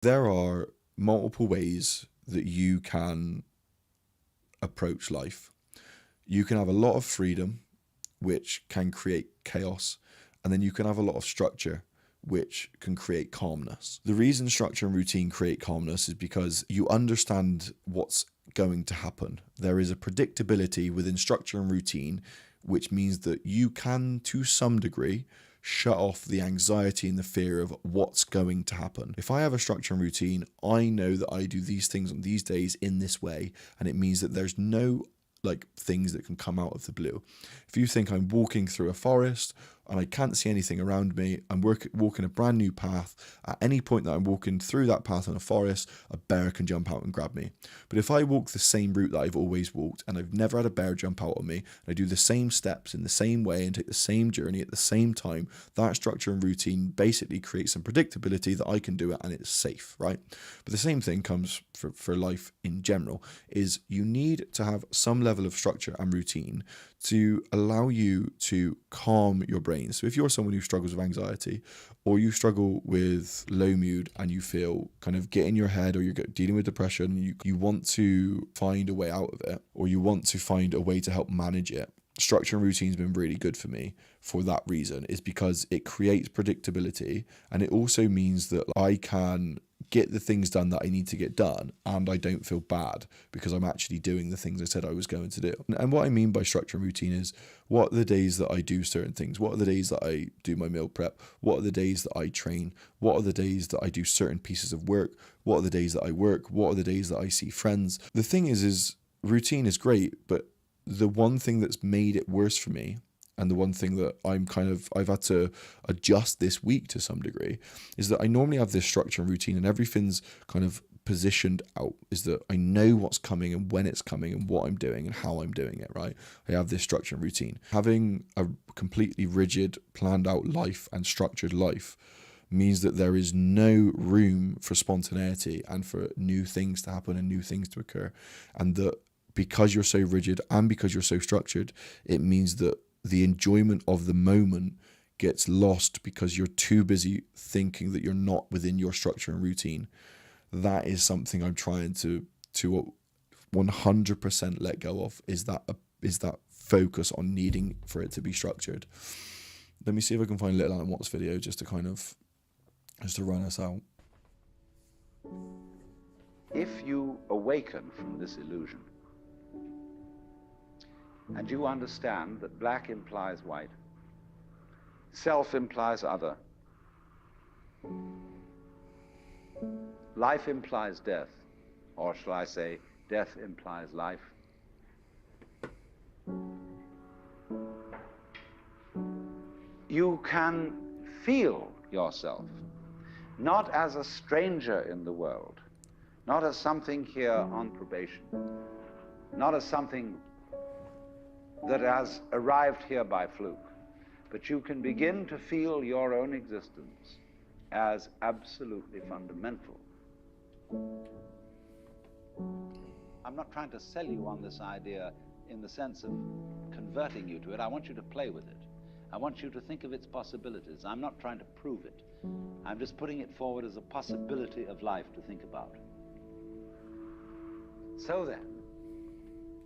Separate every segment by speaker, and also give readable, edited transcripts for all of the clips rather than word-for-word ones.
Speaker 1: There are multiple ways that you can approach life. You can have a lot of freedom, which can create chaos, and then you can have a lot of structure, which can create calmness. The reason structure and routine create calmness is because you understand what's going to happen. There is a predictability within structure and routine, which means that you can, to some degree, shut off the anxiety and the fear of what's going to happen. If I have a structure and routine, I know that I do these things on these days in this way, and it means that there's no things that can come out of the blue. If you think I'm walking through a forest and I can't see anything around me, I'm walking a brand new path. At any point that I'm walking through that path in a forest, a bear can jump out and grab me. But if I walk the same route that I've always walked and I've never had a bear jump out on me, and I do the same steps in the same way and take the same journey at the same time, that structure and routine basically creates some predictability that I can do it and it's safe, right? But the same thing comes for life in general, is you need to have some level of structure and routine to allow you to calm your brain. So if you're someone who struggles with anxiety, or you struggle with low mood and you feel kind of get in your head, or you're dealing with depression, you want to find a way out of it, or you want to find a way to help manage it, structure and routine has been really good for me for that reason, is because it creates predictability, and it also means that I can get the things done that I need to get done, and I don't feel bad because I'm actually doing the things I said I was going to do. And what I mean by structure and routine is, what are the days that I do certain things? What are the days that I do my meal prep? What are the days that I train? What are the days that I do certain pieces of work? What are the days that I work? What are the days that I see friends? The thing is routine is great, but the one thing that's made it worse for me, and the one thing that I've had to adjust this week to some degree, is that I normally have this structure and routine and everything's kind of positioned out, is that I know what's coming and when it's coming and what I'm doing and how I'm doing it, right? I have this structure and routine. Having a completely rigid, planned out life and structured life means that there is no room for spontaneity and for new things to happen and new things to occur. And that because you're so rigid and because you're so structured, it means that the enjoyment of the moment gets lost because you're too busy thinking that you're not within your structure and routine. That is something I'm trying to 100% let go of, is that focus on needing for it to be structured. Let me see if I can find a little Alan Watts video just to run us out.
Speaker 2: If you awaken from this illusion, and you understand that black implies white, self implies other, life implies death, or shall I say, death implies life, you can feel yourself not as a stranger in the world, not as something here on probation, not as something that has arrived here by fluke, but you can begin to feel your own existence as absolutely fundamental. I'm not trying to sell you on this idea in the sense of converting you to it. I want you to play with it. I want you to think of its possibilities. I'm not trying to prove it. I'm just putting it forward as a possibility of life to think about. So then,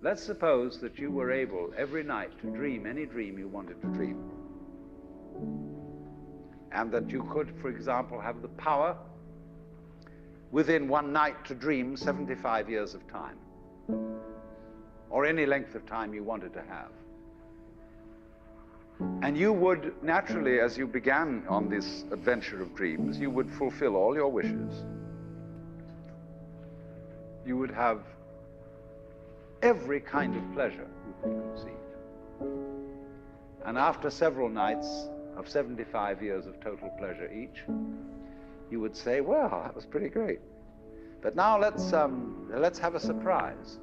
Speaker 2: let's suppose that you were able every night to dream any dream you wanted to dream. And that you could, for example, have the power within one night to dream 75 years of time, or any length of time you wanted to have. And you would naturally, as you began on this adventure of dreams, you would fulfill all your wishes. You would have every kind of pleasure you could conceive. And after several nights of 75 years of total pleasure each, you would say, well, that was pretty great. But now let's have a surprise.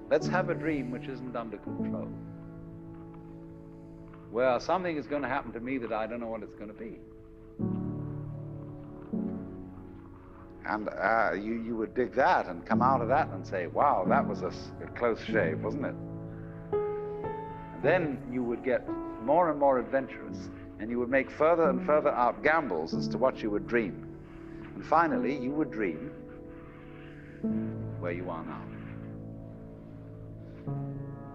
Speaker 2: Let's have a dream which isn't under control. Well, something is going to happen to me that I don't know what it's going to be. And you would dig that and come out of that and say, wow, that was a close shave, wasn't it? And then you would get more and more adventurous, and you would make further and further out gambles as to what you would dream. And finally, you would dream where you are now.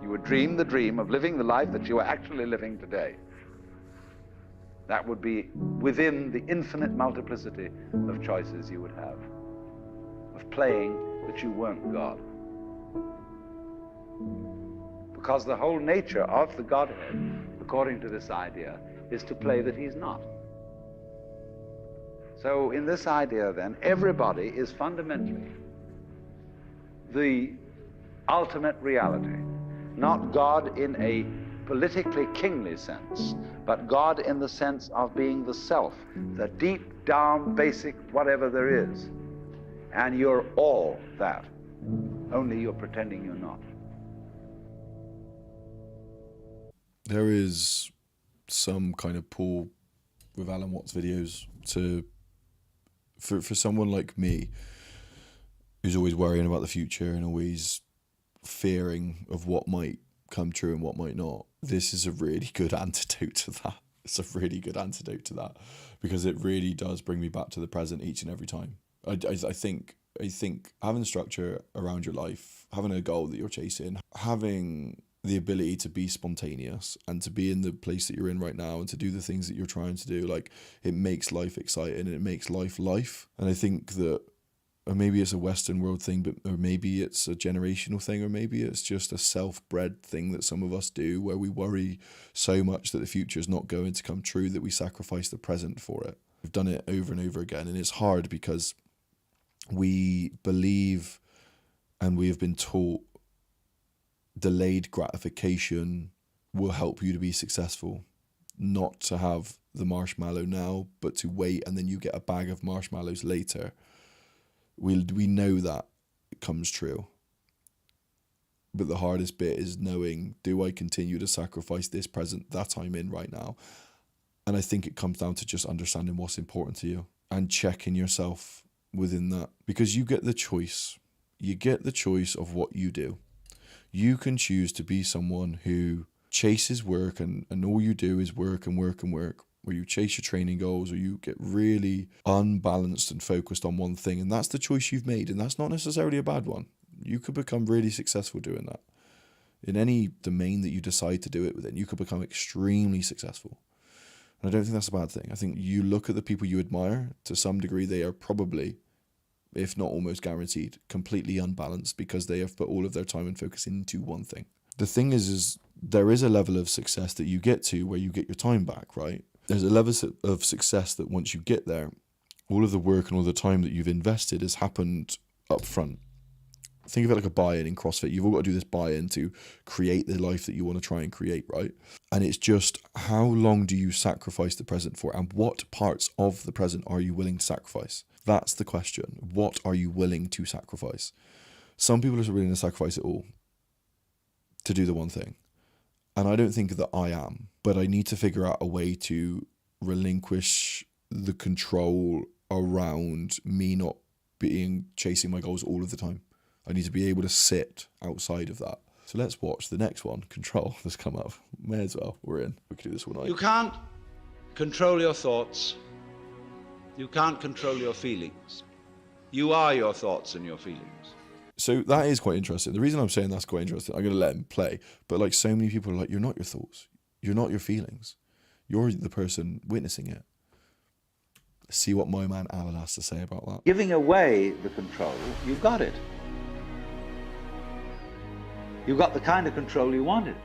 Speaker 2: You would dream the dream of living the life that you are actually living today. That would be within the infinite multiplicity of choices you would have, of playing that you weren't God. Because the whole nature of the Godhead, according to this idea, is to play that he's not. So in this idea then, everybody is fundamentally the ultimate reality, not God in a politically kingly sense, but God in the sense of being the self, the deep down basic whatever there is. And you're all that, only you're pretending you're not.
Speaker 1: There is some kind of pull with Alan Watts videos for someone like me, who's always worrying about the future and always fearing of what might come true and what might not. This is a really good antidote to that. It's a really good antidote to that, because it really does bring me back to the present each and every time. I think having structure around your life, having a goal that you're chasing, having the ability to be spontaneous and to be in the place that you're in right now and to do the things that you're trying to do, like, it makes life exciting and it makes life. And I think that, or maybe it's a Western world thing, or maybe it's a generational thing, or maybe it's just a self-bred thing that some of us do, where we worry so much that the future is not going to come true that we sacrifice the present for it. We've done it over and over again, and it's hard because we believe and we have been taught delayed gratification will help you to be successful, not to have the marshmallow now, but to wait and then you get a bag of marshmallows later. We know that it comes true. But the hardest bit is knowing, do I continue to sacrifice this present that I'm in right now? And I think it comes down to just understanding what's important to you and checking yourself within that, because you get the choice. You get the choice of what you do. You can choose to be someone who chases work and all you do is work and work and work, where you chase your training goals, or you get really unbalanced and focused on one thing. And that's the choice you've made. And that's not necessarily a bad one. You could become really successful doing that. In any domain that you decide to do it within, you could become extremely successful. And I don't think that's a bad thing. I think you look at the people you admire, to some degree, they are probably, if not almost guaranteed, completely unbalanced, because they have put all of their time and focus into one thing. The thing is there is a level of success that you get to where you get your time back, right? There's a level of success that once you get there, all of the work and all the time that you've invested has happened up front. Think of it like a buy-in in CrossFit. You've all got to do this buy-in to create the life that you want to try and create, right? And it's just, how long do you sacrifice the present for? And what parts of the present are you willing to sacrifice? That's the question. What are you willing to sacrifice? Some people are willing to sacrifice it all to do the one thing. And I don't think that I am, but I need to figure out a way to relinquish the control around me not chasing my goals all of the time. I need to be able to sit outside of that. So let's watch the next one, Control, that's come up. May as well, we're in. We can do this all night.
Speaker 2: You can't control your thoughts. You can't control your feelings. You are your thoughts and your feelings.
Speaker 1: So that is quite interesting. The reason I'm saying that's quite interesting, I'm going to let him play, but like, so many people are like, you're not your thoughts. You're not your feelings. You're the person witnessing it. See what my man Alan has to say about that.
Speaker 2: Giving away the control, you've got it. You got the kind of control you wanted.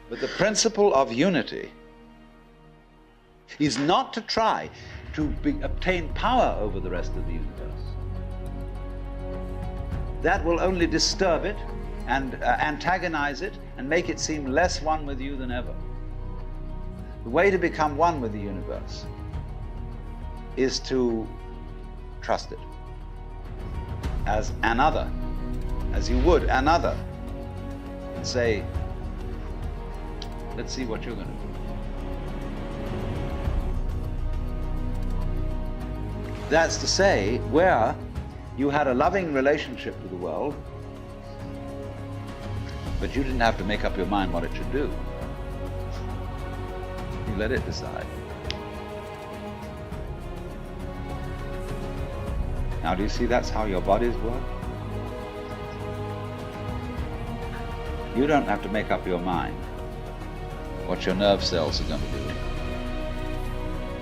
Speaker 2: But the principle of unity is not to try to obtain power over the rest of the universe. That will only disturb it and antagonize it and make it seem less one with you than ever. The way to become one with the universe is to trust it as another, as you would another, and say, let's see what you're going to do. That's to say, where you had a loving relationship to the world, but you didn't have to make up your mind what it should do. You let it decide. Now, do you see that's how your bodies work? You don't have to make up your mind what your nerve cells are going to do.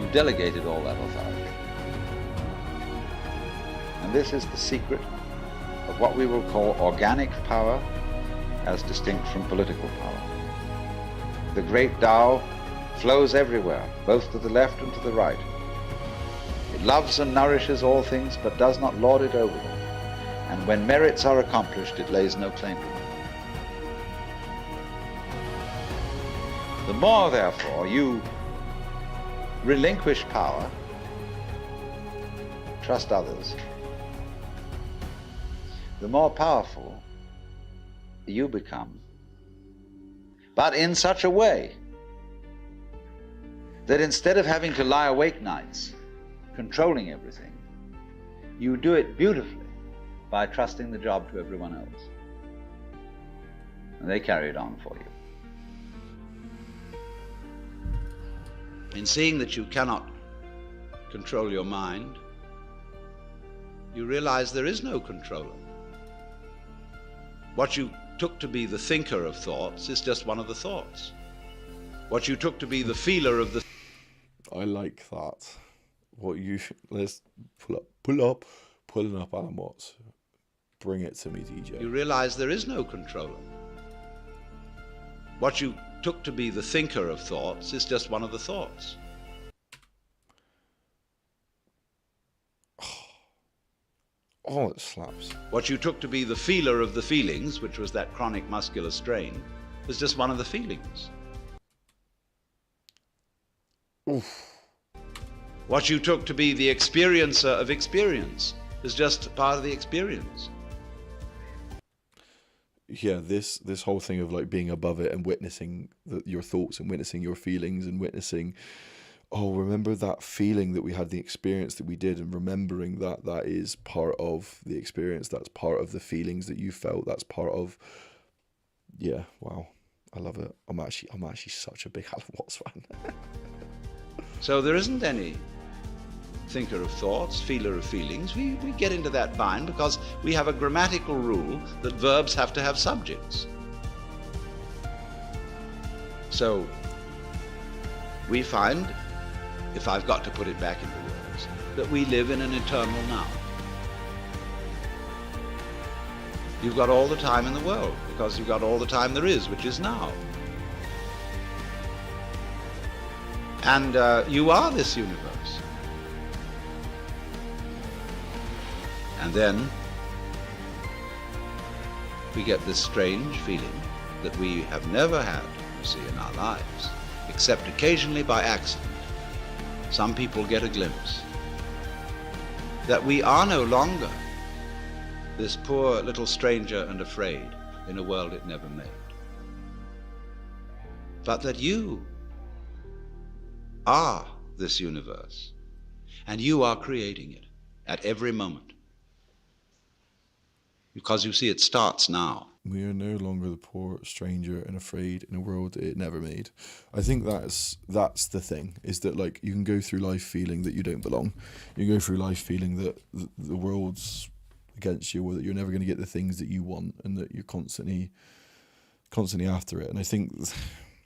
Speaker 2: You've delegated all that authority. And this is the secret of what we will call organic power as distinct from political power. The great Tao flows everywhere, both to the left and to the right. It loves and nourishes all things, but does not lord it over them. And when merits are accomplished, it lays no claim to them. The more, therefore, you relinquish power, trust others, the more powerful you become. But in such a way that instead of having to lie awake nights controlling everything, you do it beautifully by trusting the job to everyone else. And they carry it on for you. In seeing that you cannot control your mind, you realize there is no controller. What you took to be the thinker of thoughts is just one of the thoughts. What you took to be the feeler of the...
Speaker 1: I like that. Let's pulling up Alan Watts. Bring it to me, DJ.
Speaker 2: You realize there is no controller. What you took to be the thinker of thoughts is just one of the thoughts.
Speaker 1: Oh, it slaps.
Speaker 2: What you took to be the feeler of the feelings, which was that chronic muscular strain, was just one of the feelings.
Speaker 1: Oof.
Speaker 2: What you took to be the experiencer of experience is just part of the experience.
Speaker 1: Yeah, this whole thing of like being above it and witnessing your thoughts and witnessing your feelings and witnessing, oh, remember that feeling that we had, the experience that we did, and remembering that is part of the experience, that's part of the feelings that you felt, that's part of, yeah, wow, I love it. I'm actually such a big Alan Watts fan.
Speaker 2: So there isn't any thinker of thoughts, feeler of feelings. We get into that bind because we have a grammatical rule that verbs have to have subjects. So we find, if I've got to put it back into words, that we live in an eternal now. You've got all the time in the world because you've got all the time there is, which is now. And you are this universe. And then we get this strange feeling that we have never had, you see, in our lives, except occasionally by accident. Some people get a glimpse that we are no longer this poor little stranger and afraid in a world it never made, but that you are this universe, and you are creating it at every moment. Because you see, it starts now.
Speaker 1: We are no longer the poor stranger and afraid in a world it never made. I think that's the thing, is that like you can go through life feeling that you don't belong. You can go through life feeling that the world's against you, or that you're never going to get the things that you want, and that you're constantly after it. And I think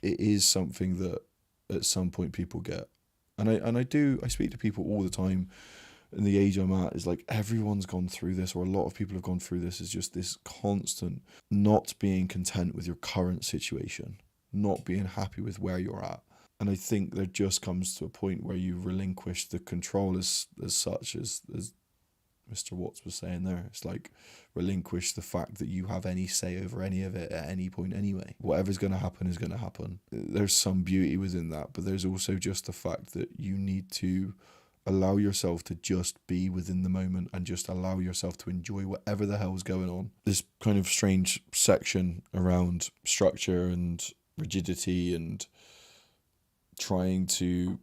Speaker 1: it is something that at some point people get. And I speak to people all the time. And the age I'm at is like everyone's gone through this, or a lot of people have gone through this, is just this constant not being content with your current situation, not being happy with where you're at. And I think there just comes to a point where you relinquish the control as such, as Mr. Watts was saying there. It's like relinquish the fact that you have any say over any of it at any point anyway. Whatever's going to happen is going to happen. There's some beauty within that, but there's also just the fact that you need to allow yourself to just be within the moment and just allow yourself to enjoy whatever the hell's going on. This kind of strange section around structure and rigidity and trying to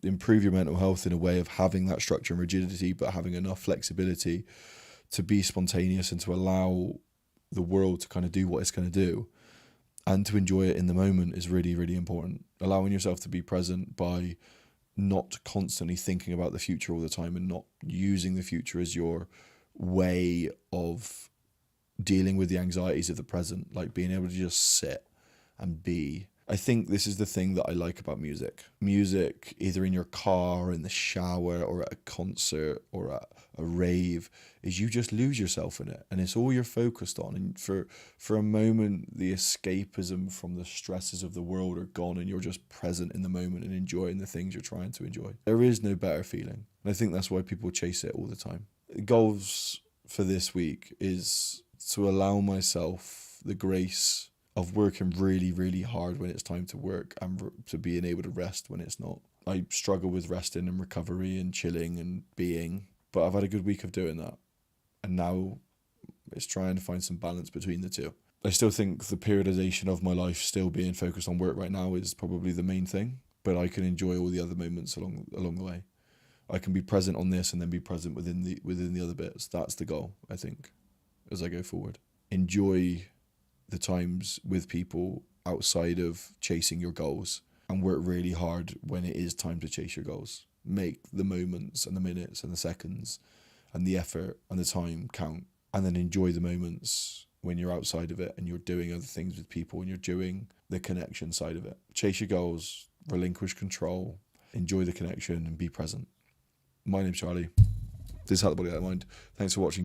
Speaker 1: improve your mental health in a way of having that structure and rigidity, but having enough flexibility to be spontaneous and to allow the world to kind of do what it's going to do and to enjoy it in the moment is really, really important. Allowing yourself to be present by not constantly thinking about the future all the time and not using the future as your way of dealing with the anxieties of the present, like being able to just sit and be. I think this is the thing that I like about music. Music, either in your car, or in the shower, or at a concert, or at a rave, is you just lose yourself in it, and it's all you're focused on. And for a moment, the escapism from the stresses of the world are gone, and you're just present in the moment and enjoying the things you're trying to enjoy. There is no better feeling, and I think that's why people chase it all the time. Goals for this week is to allow myself the grace of working really, really hard when it's time to work, and to being able to rest when it's not. I struggle with resting and recovery and chilling and being, but I've had a good week of doing that. And now it's trying to find some balance between the two. I still think the periodization of my life still being focused on work right now is probably the main thing, but I can enjoy all the other moments along the way. I can be present on this and then be present within the other bits. That's the goal, I think, as I go forward. Enjoy the times with people outside of chasing your goals, and work really hard when it is time to chase your goals. Make the moments and the minutes and the seconds and the effort and the time count, and then enjoy the moments when you're outside of it and you're doing other things with people and you're doing the connection side of it. Chase your goals, relinquish control, enjoy the connection, and be present. My name's Charlie. This is How the Body That Mind. Thanks for watching.